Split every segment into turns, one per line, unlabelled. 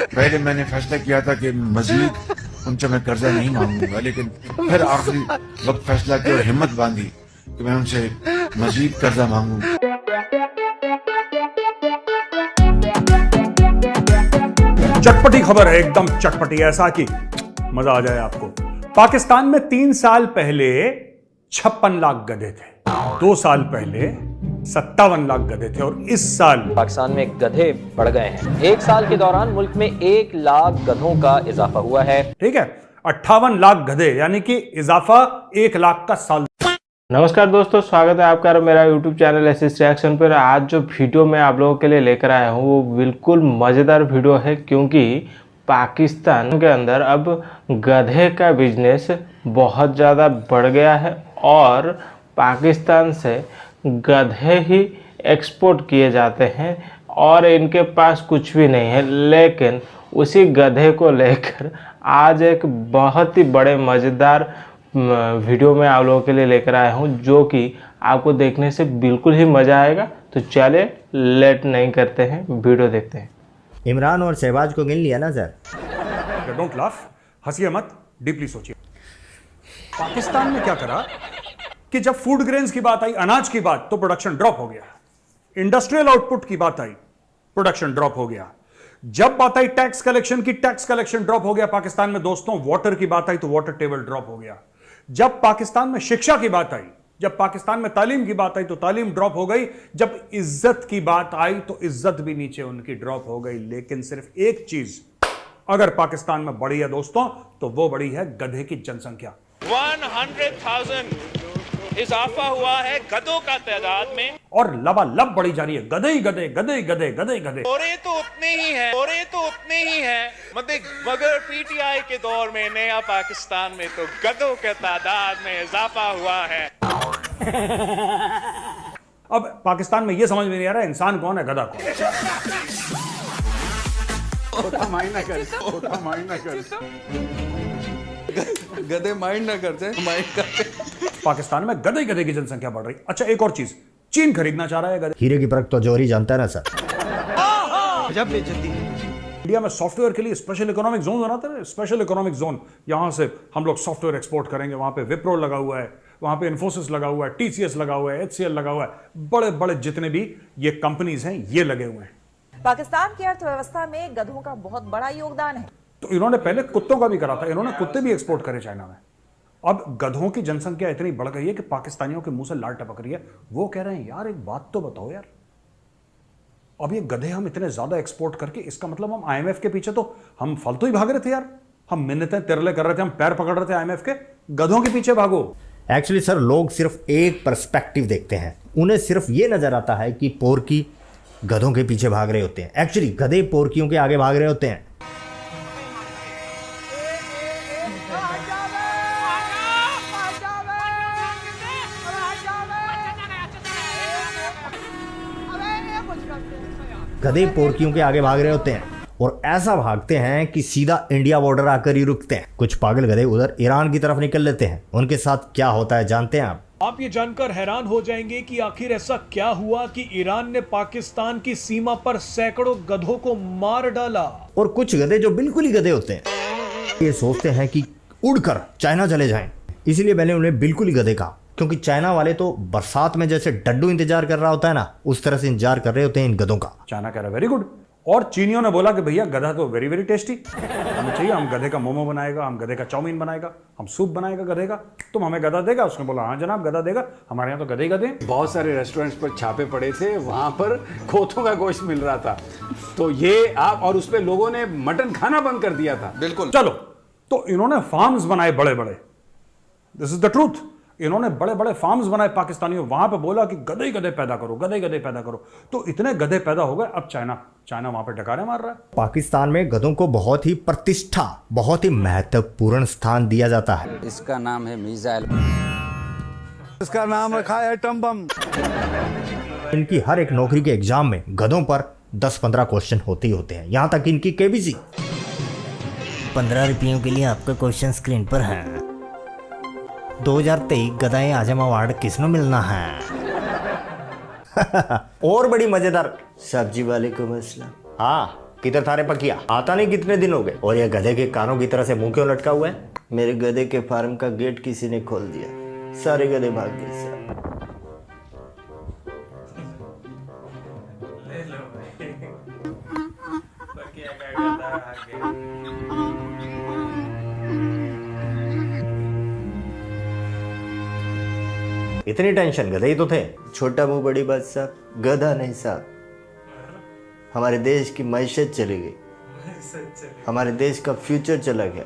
पहले मैंने फैसला किया था कि मजीद उनसे मैं कर्जा नहीं मांगूंगा, लेकिन फिर आखिरी वक्त फैसला किया और हिम्मत बांधी कि मैं उनसे मजीद कर्जा मांगू।
चटपटी खबर है, एकदम चटपटी, ऐसा कि मजा आ जाए आपको। पाकिस्तान में 3 साल पहले 56 लाख गधे थे, 2 साल पहले 57 लाख गधे थे, और इस साल
पाकिस्तान में गधे बढ़ गए हैं। 1 साल के दौरान मुल्क में 1 लाख गधों का इजाफा हुआ है।
ठीक है, 58 लाख गधे, यानी कि इजाफा 1 लाख का साल।
नमस्कार दोस्तों, स्वागत है आपका मेरा YouTube चैनल एसिस्ट रिएक्शन पर। आज जो वीडियो मैं आप लोगों के लिए लेकर आया हूँ वो बिल्कुल मज़ेदार वीडियो है, क्योंकि पाकिस्तान के अंदर अब गधे का बिजनेस बहुत ज़्यादा बढ़ गया है और पाकिस्तान से गधे ही एक्सपोर्ट किए जाते हैं और इनके पास कुछ भी नहीं है। लेकिन उसी गधे को लेकर आज एक बहुत ही बड़े मज़ेदार वीडियो में आप लोगों के लिए लेकर आया हूं, जो कि आपको देखने से बिल्कुल ही मज़ा आएगा। तो चलिए लेट नहीं करते हैं, वीडियो देखते हैं।
इमरान और शहबाज को गिन लिया ना सर?
डोंट लाफ, हंसिए मत, डीपली सोचिए। पाकिस्तान ने क्या करा कि जब फूड ग्रेन्स की बात आई, अनाज की बात, तो प्रोडक्शन ड्रॉप हो गया। इंडस्ट्रियल आउटपुट की बात आई, प्रोडक्शन ड्रॉप हो गया। जब बात आई टैक्स कलेक्शन की, टैक्स कलेक्शन ड्रॉप हो गया पाकिस्तान में। दोस्तों, वाटर की बात आई तो वाटर टेबल ड्रॉप हो गया। जब पाकिस्तान में शिक्षा की बात आई, जब पाकिस्तान में तालीम की बात आई तो तालीम ड्रॉप हो गई। जब इज्जत की बात आई तो इज्जत भी नीचे उनकी ड्रॉप हो गई। लेकिन सिर्फ एक चीज अगर पाकिस्तान में बढ़ी है दोस्तों, तो वो बढ़ी है गधे की जनसंख्या।
100,000 इजाफा हुआ है गधों का तादाद में,
और लबालब बढ़ी जा रही है। गधे ही गधे, गधे गधे गधे गधे।
औरे तो उतने ही हैं, औरे तो उतने ही हैं। मगर पीटीआई के दौर में नया पाकिस्तान में तो गधों के तादाद में इजाफा हुआ है।
अब पाकिस्तान में यह समझ में नहीं आ रहा इंसान कौन है, गधा कौन है।
गधे माइंड ना करते, माइंड करते।
पाकिस्तान में गधे गधे की जनसंख्या बढ़ रही। अच्छा, एक और चीज, चीन खरीदना चाह रहा है गधे।
हीरे की परख तो जोहरी जानता है ना सर?
जब बेइज्जती है।
इंडिया में सॉफ्टवेयर के लिए स्पेशल इकोनॉमिक जोन बनाते हैं। स्पेशल इकोनॉमिक जोन, यहां से हम लोग सॉफ्टवेयर एक्सपोर्ट करेंगे। वहां पे विप्रो लगा हुआ है, वहां पे इन्फोसिस लगा हुआ है, टीसीएस लगा हुआ है, एचसीएल लगा हुआ है, बड़े बड़े जितने भी ये कंपनीज हैं ये लगे हुए हैं।
पाकिस्तान की अर्थव्यवस्था में गधों का बहुत बड़ा योगदान है।
तो इन्होंने पहले कुत्तों का भी करा था, इन्होंने कुत्ते भी एक्सपोर्ट करे चाइना में। अब गधों की जनसंख्या इतनी बढ़ गई है कि पाकिस्तानियों के मुंह से लाल टपक रही है। वो कह रहे हैं यार एक बात तो बताओ यार, अब ये गधे हम इतने ज्यादा एक्सपोर्ट करके, इसका मतलब हम आईएमएफ के पीछे तो हम फालतू ही भाग रहे थे यार। हम मिन्नतें तिरले कर रहे थे, हम पैर पकड़ रहे थे आईएमएफ के। गधों के पीछे भागो।
एक्चुअली सर, लोग सिर्फ एक पर्सपेक्टिव देखते हैं। उन्हें सिर्फ ये नजर आता है कि पोरकी गधों के पीछे भाग रहे होते हैं। एक्चुअली गधे पोरकियों के आगे भाग रहे होते हैं। गधे पोरकियों के आगे भाग रहे होते हैं और ऐसा भागते हैं कि सीधा इंडिया बॉर्डर आकर ही रुकते हैं। कुछ पागल गधे उधर ईरान की तरफ निकल लेते हैं। उनके साथ क्या होता है जानते हैं आप
ये जानकर हैरान हो जाएंगे कि आखिर ऐसा क्या हुआ कि ईरान ने पाकिस्तान की सीमा पर सैकड़ों गधों को मार डाला।
और कुछ गधे जो बिल्कुल ही गधे होते हैं, ये सोचते हैं कि उड़कर चाइना चले जाएं। इसलिए मैंने उन्हें बिल्कुल ही गधे कहा, क्योंकि चाइना वाले तो बरसात में जैसे डड्डू इंतजार कर रहा होता है ना, उस तरह से इंतजार कर रहे होते हैं इन गधों का।
चाइना कह रहा है वेरी गुड, और चीनियों ने बोला कि भैया गधा तो वेरी वेरी टेस्टी, हमें चाहिए। हम गधे का मोमो बनाएगा, हम गधे का चाउमीन बनाएगा, हम सूप बनाएगा गधे का। तुम हमें गधा देगा? उसने बोला हाँ जनाब गधा देगा, हमारे यहाँ तो गधे ही गधे।
बहुत सारे रेस्टोरेंट्स पर छापे पड़े थे, वहां पर खोतों का गोश्त मिल रहा था। तो ये आप, और उस पर लोगों ने मटन खाना बंद कर दिया था।
बिल्कुल।
चलो, तो इन्होंने फार्म्स बनाए बड़े बड़े, दिस इज द ट्रूथ। इन्होंने बड़े बड़े फार्म्स बनाए पाकिस्तानियों, वहां पे बोला कि गधे ही गधे पैदा करो, गधे गधे पैदा करो। तो इतने गधे पैदा हो गए, अब चाइना वहां पे डकारे मार रहा है।
पाकिस्तान में गधों को बहुत ही प्रतिष्ठा, बहुत ही महत्वपूर्ण स्थान दिया जाता है।
इसका नाम है मिसाइल,
इसका नाम रखा है एटम बम।
इनकी हर एक नौकरी के एग्जाम में गधों पर 10-15 क्वेश्चन होते ही होते हैं। यहाँ तक इनकी केबीसी
15 रुपयों के लिए आपका क्वेश्चन स्क्रीन पर है। 2023 गधाए आजम अवार्ड किसनो मिलना है?
और बड़ी मजेदार, सब्जी वाले को मसला। हाँ, किधर थारे पकिया, आता नहीं कितने दिन हो गए। और ये गधे के कानों की तरह से मुंह क्यों लटका हुआ है?
मेरे गधे के फार्म का गेट किसी ने खोल दिया, सारे गधे भाग गए सर।
इतनी टेंशन, गधे ही तो थे।
छोटा मुंह बड़ी बात साहब, गधा नहीं साहब। हमारे देश की मैशत चली गई, हमारे देश का फ्यूचर चला गया।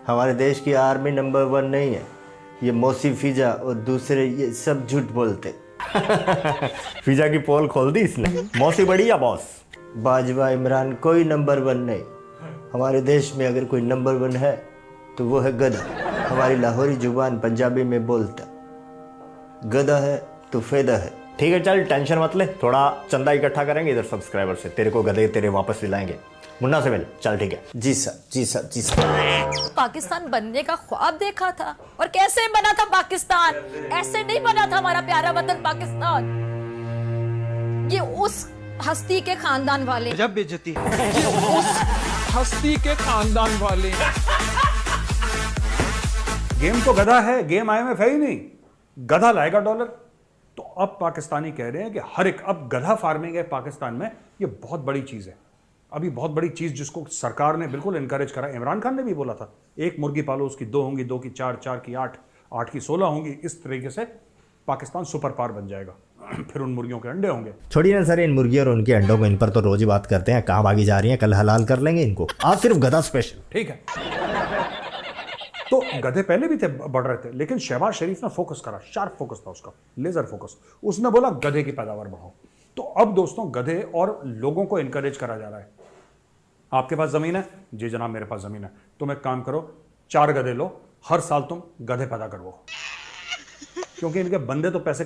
हमारे देश की आर्मी नंबर 1 नहीं है, ये मौसी फिजा और दूसरे ये सब झूठ बोलते।
फिजा की पोल खोल दी इसने। मौसी बड़ी या बॉस?
बाजवा इमरान कोई नंबर 1 नहीं। हमारे देश में अगर कोई नंबर 1 है तो वो है गधा। हमारी लाहौरी जुबान पंजाबी में बोलता, गधा है तो फेदा है।
ठीक है चल टेंशन मत ले, थोड़ा चंदा इकट्ठा करेंगे इधर सब्सक्राइबर से, तेरे को गधे तेरे वापस दिलाएंगे। मुन्ना से मिल, चल ठीक है।
जी सर, जी सर, जी सर।
पाकिस्तान बनने का ख्वाब देखा था, और कैसे बना था पाकिस्तान? ऐसे नहीं बना था हमारा प्यारा वतन पाकिस्तान। ये उस हस्ती के खानदान वाले,
जब बेइज्जती है, ये उस हस्ती के खानदान वाले।
गेम तो गधा है, गेम IMF है ही नहीं, गधा लाएगा डॉलर। तो अब पाकिस्तानी कह रहे हैं कि हर एक, अब गधा फार्मिंग है पाकिस्तान में, ये बहुत बड़ी चीज है। अभी बहुत बड़ी चीज जिसको सरकार ने बिल्कुल इनकरेज करा। इमरान खान ने भी बोला था, एक मुर्गी पालो उसकी 2 होंगी, 2 की 4, 4 की 8, 8 की 16 होंगी। इस तरीके से पाकिस्तान सुपर पावर बन जाएगा। फिर उन मुर्गियों के अंडे होंगे।
छोड़िए ना सर इन मुर्गियों और उनके अंडों को, इन पर तो रोज ही बात करते हैं। कहाँ भागी जा रही हैं, कल हलाल कर लेंगे इनको। आज सिर्फ गधा स्पेशल।
ठीक है, तो गधे पहले भी थे, बढ़ रहे थे, लेकिन शहबाज शरीफ ने फोकस करा, शार्प फोकस था उसका, लेजर फोकस। उसने बोला गधे की पैदावार बढ़ाओ। तो अब दोस्तों गधे और लोगों को इनकरेज करा जा रहा है। आपके पास जमीन है? जी जनाब मेरे पास जमीन है। तुम एक काम करो, 4 गधे लो, हर साल तुम गधे पैदा करवाओ। क्योंकि इनके बंदे तो पैसे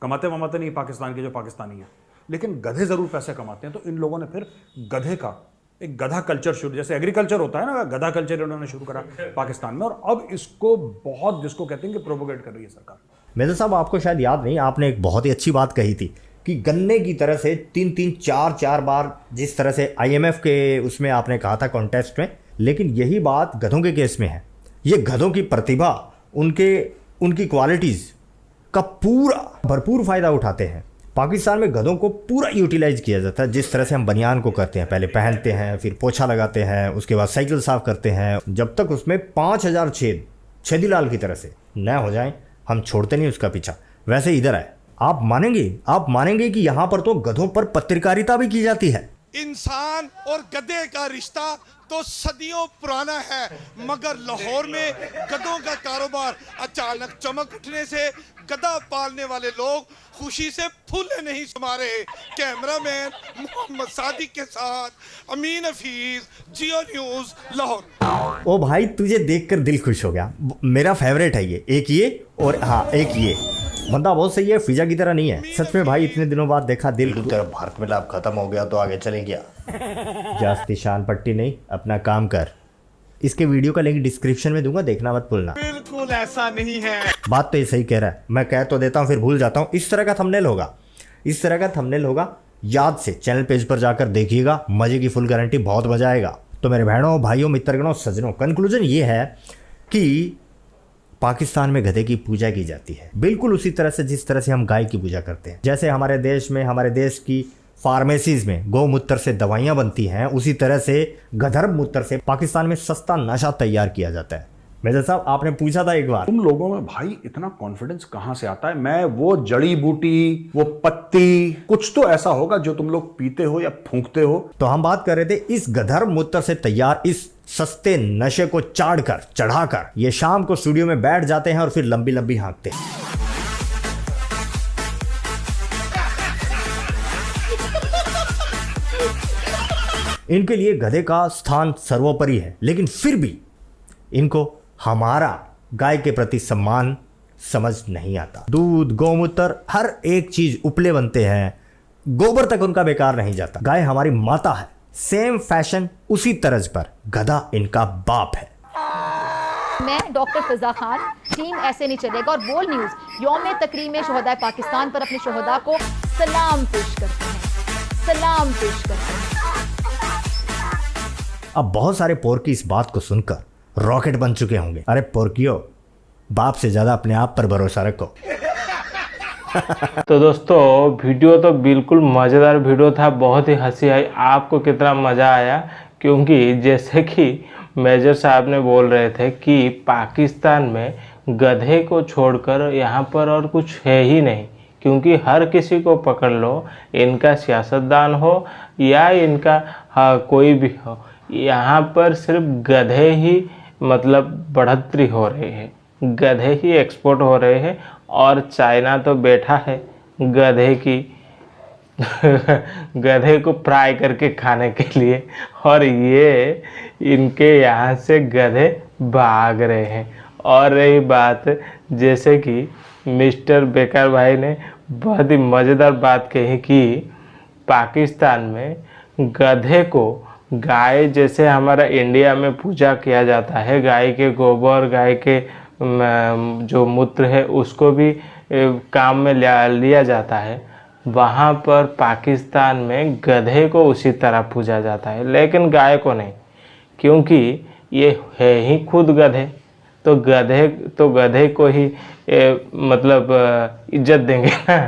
कमाते वमाते नहीं पाकिस्तान के जो पाकिस्तानी है, लेकिन गधे जरूर पैसे कमाते हैं। तो इन लोगों ने फिर गधे का एक गधा कल्चर शुरू, जैसे एग्रीकल्चर होता है ना, गधा कल्चर इन्होंने शुरू करा पाकिस्तान में। और अब इसको बहुत, जिसको कहते हैं कि प्रोपोगेट कर रही है सरकार।
मेजर साहब आपको शायद याद नहीं, आपने एक बहुत ही अच्छी बात कही थी कि गन्ने की तरह से 3-3, 4-4 बार जिस तरह से IMF के उसमें आपने कहा था कॉन्टेस्ट में, लेकिन यही बात गधों के केस में है। ये गधों की प्रतिभा, उनकी क्वालिटीज का पूरा भरपूर फायदा उठाते हैं। पाकिस्तान में गधों को पूरा यूटिलाइज किया जाता है। जिस तरह से हम बनियान को करते हैं, पहले पहनते हैं, फिर पोछा लगाते हैं, उसके बाद साइकिल साफ करते हैं, जब तक उसमें 5000 छेद छेदीलाल की तरह से न हो जाएं, हम छोड़ते नहीं उसका पीछा। वैसे इधर है, आप मानेंगे कि यहाँ पर तो गधों पर पत्रकारिता भी की जाती है।
इंसान और गधे का रिश्ता तो सदियों पुराना है, मगर लाहौर में गधों का कारोबार अचानक चमक उठने से गधा पालने वाले लोग खुशी से फूले नहीं समा रहे। कैमरामैन मोहम्मद सादिक के साथ अमीन हफीज, जियो न्यूज, लाहौर।
ओ भाई तुझे देखकर दिल खुश हो गया, मेरा फेवरेट है ये। एक ये और हाँ एक ये बंदा बहुत सही है, फिजा की तरह नहीं है सच में भाई। इतने दिनों बाद देखा, दिल तेरा भारत में लाभ खत्म हो गया तो आगे चले गया। जास्ती शान पट्टी नहीं, अपना काम कर। इसके वीडियो का लिंक डिस्क्रिप्शन में दूंगा, देखना मत भूलना।
बिल्कुल ऐसा नहीं है।
बात तो ये सही कह रहा है, मैं कह तो देता हूँ फिर भूल जाता हूँ। इस तरह का थंबनेल होगा, याद से चैनल पेज पर जाकर देखिएगा, मजे की फुल गारंटी, बहुत मजा आएगा। तो मेरे बहनों, भाइयों, मित्रगणों, सज्जनों, कंक्लूजन ये है कि पाकिस्तान में गधे की पूजा की जाती है, बिल्कुल उसी तरह से जिस तरह से हम गाय की पूजा करते हैं। जैसे हमारे देश की फार्मेसीज में गौमूत्र से दवाइयाँ बनती हैं, उसी तरह से गधर्व मूत्र से पाकिस्तान में सस्ता नशा तैयार किया जाता है। मेजर साहब आपने पूछा था एक बार,
तुम लोगों में भाई इतना कॉन्फिडेंस कहां से आता है? मैं वो जड़ी बूटी, वो पत्ती, कुछ तो ऐसा होगा जो तुम लोग पीते हो या फूंकते हो।
तो हम बात कर रहे थे इस गधर्व मूत्र से तैयार इस सस्ते नशे को चढ़ाकर ये शाम को स्टूडियो में बैठ जाते हैं और फिर लंबी लंबी हाँकते हैं। इनके लिए गधे का स्थान सर्वोपरि है, लेकिन फिर भी इनको हमारा गाय के प्रति सम्मान समझ नहीं आता। दूध, गौमूत्र, हर एक चीज उपले बनते हैं, गोबर तक उनका बेकार नहीं जाता। गाय हमारी माता है, सेम फैशन उसी तर्ज पर गधा इनका बाप है।
मैं डॉक्टर फिजा खान, टीम ऐसे नहीं चलेगा और बोल न्यूज यौम तकरीम शोहदा पाकिस्तान पर अपने शोहदा को सलाम पेश करते हैं।
अब बहुत सारे पोरकी इस बात को सुनकर रॉकेट बन चुके होंगे। अरे पोरकियो, बाप से ज्यादा अपने आप पर भरोसा रखो।
तो दोस्तों वीडियो तो बिल्कुल मज़ेदार वीडियो था, बहुत ही हंसी आई। आपको कितना मज़ा आया? क्योंकि जैसे कि मेजर साहब ने बोल रहे थे कि पाकिस्तान में गधे को छोड़कर यहाँ पर और कुछ है ही नहीं, क्योंकि हर किसी को पकड़ लो, इनका सियासतदान हो या इनका कोई भी हो, यहाँ पर सिर्फ गधे ही मतलब बढ़ोतरी हो रही है, गधे ही एक्सपोर्ट हो रहे हैं। और चाइना तो बैठा है गधे की गधे को फ्राई करके खाने के लिए, और ये इनके यहाँ से गधे भाग रहे हैं। और रही बात, जैसे कि मिस्टर बेकर भाई ने बहुत ही मज़ेदार बात कही कि पाकिस्तान में गधे को गाय जैसे हमारा इंडिया में पूजा किया जाता है, गाय के गोबर, गाय के जो मूत्र है उसको भी काम में लिया जाता है, वहाँ पर पाकिस्तान में गधे को उसी तरह पूजा जाता है, लेकिन गाय को नहीं, क्योंकि ये है ही खुद गधे। तो गधे को ही मतलब इज्जत देंगे ना।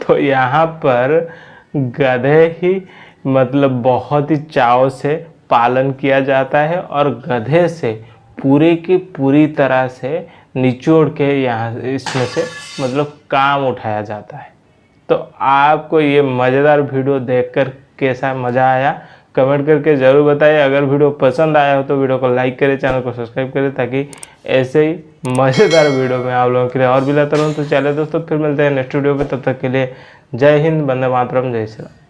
तो यहाँ पर गधे ही मतलब बहुत ही चाव से पालन किया जाता है और गधे से पूरी की पूरी तरह से निचोड़ के यहाँ इसमें से मतलब काम उठाया जाता है। तो आपको ये मज़ेदार वीडियो देखकर कैसा मज़ा आया कमेंट करके ज़रूर बताइए। अगर वीडियो पसंद आया हो तो वीडियो को लाइक करें, चैनल को सब्सक्राइब करें, ताकि ऐसे ही मज़ेदार वीडियो मैं आप लोगों के लिए और भी लाता रहूँ। तो चलिए दोस्तों, फिर मिलते हैं नेक्स्ट वीडियो में, तब तक के लिए जय हिंद, वंदे मातरम, जय श्री राम।